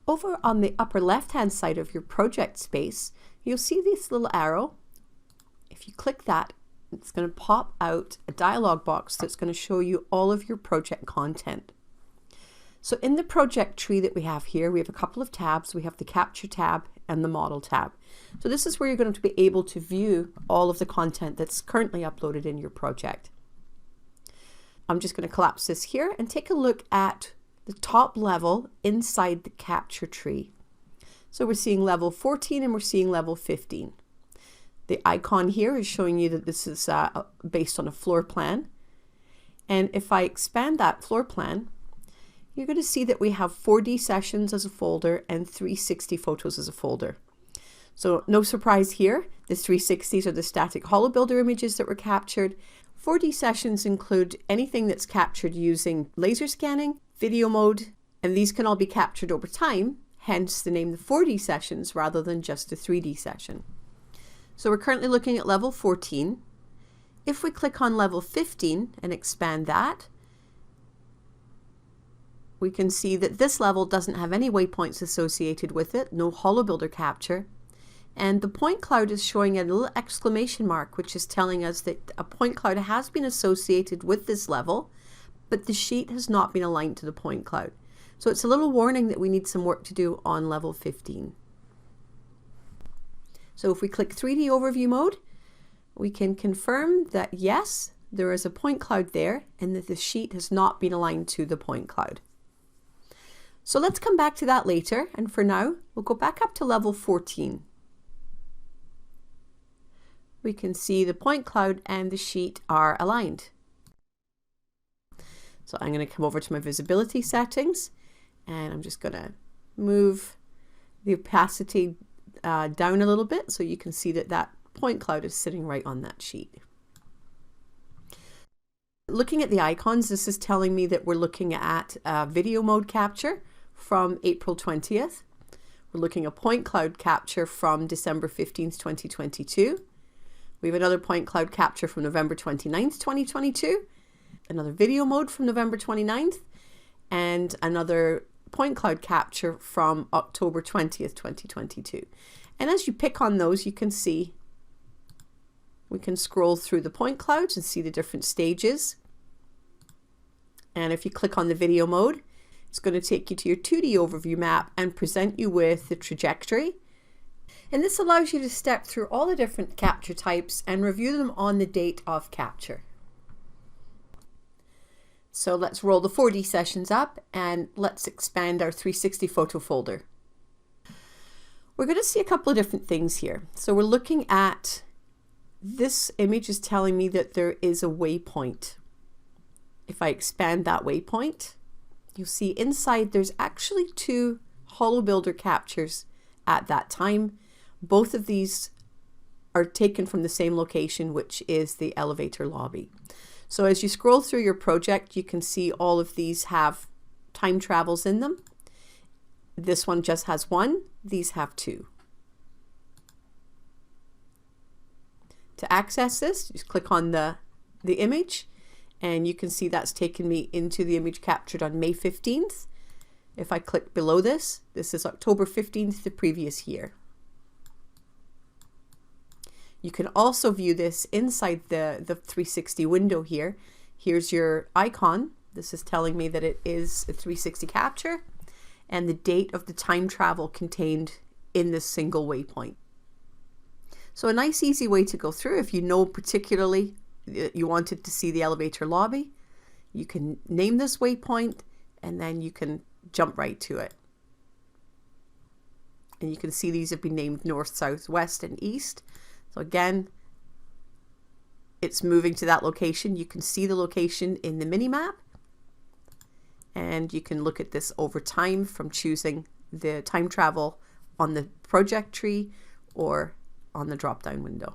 Over on the upper left-hand side of your project space, you'll see this little arrow. If you click that, it's going to pop out a dialog box that's going to show you all of your project content. So in the project tree that we have here, we have a couple of tabs. We have the Capture tab and the Model tab. So this is where you're going to be able to view all of the content that's currently uploaded in your project. I'm just going to collapse this here and take a look at the top level inside the Capture tree. So we're seeing level 14 and we're seeing level 15. The icon here is showing you that this is based on a floor plan. And if I expand that floor plan, you're going to see that we have 4D sessions as a folder and 360 photos as a folder. So no surprise here, the 360s are the static HoloBuilder images that were captured. 4D sessions include anything that's captured using laser scanning, video mode, and these can all be captured over time, hence the name the 4D sessions rather than just a 3D session. So we're currently looking at level 14. If we click on level 15 and expand that, we can see that this level doesn't have any waypoints associated with it, no HoloBuilder capture. And the point cloud is showing a little exclamation mark, which is telling us that a point cloud has been associated with this level, but the sheet has not been aligned to the point cloud. So it's a little warning that we need some work to do on level 15. So if we click 3D overview mode, we can confirm that yes, there is a point cloud there and that the sheet has not been aligned to the point cloud. So let's come back to that later, and for now, we'll go back up to level 14. We can see the point cloud and the sheet are aligned. So I'm going to come over to my visibility settings, and I'm just going to move the opacity down a little bit so you can see that that point cloud is sitting right on that sheet. Looking at the icons, this is telling me that we're looking at video mode capture from April 20th. We're looking at point cloud capture from December 15th, 2022. We have another point cloud capture from November 29th, 2022, another video mode from November 29th, and another point cloud capture from October 20th, 2022. And as you pick on those, you can see we can scroll through the point clouds and see the different stages. And if you click on the video mode, it's going to take you to your 2D overview map and present you with the trajectory. And this allows you to step through all the different capture types and review them on the date of capture. So let's roll the 4D sessions up and let's expand our 360 photo folder. We're going to see a couple of different things here. So we're looking at this image is telling me that there is a waypoint. If I expand that waypoint, you'll see inside there's actually two HoloBuilder captures at that time. Both of these are taken from the same location, which is the elevator lobby. So as you scroll through your project, you can see all of these have time travels in them. This one just has one, these have two. To access this, just click on the image, and you can see that's taken me into the image captured on May 15th. If I click below this, this is October 15th, the previous year. You can also view this inside the 360 window here. Here's your icon. This is telling me that it is a 360 capture and the date of the time travel contained in this single waypoint. So a nice easy way to go through if you know particularly you wanted to see the elevator lobby. You can name this waypoint and then you can jump right to it. And you can see these have been named north, south, west, and east. So again, it's moving to that location. You can see the location in the mini map, and you can look at this over time from choosing the time travel on the project tree or on the drop down window.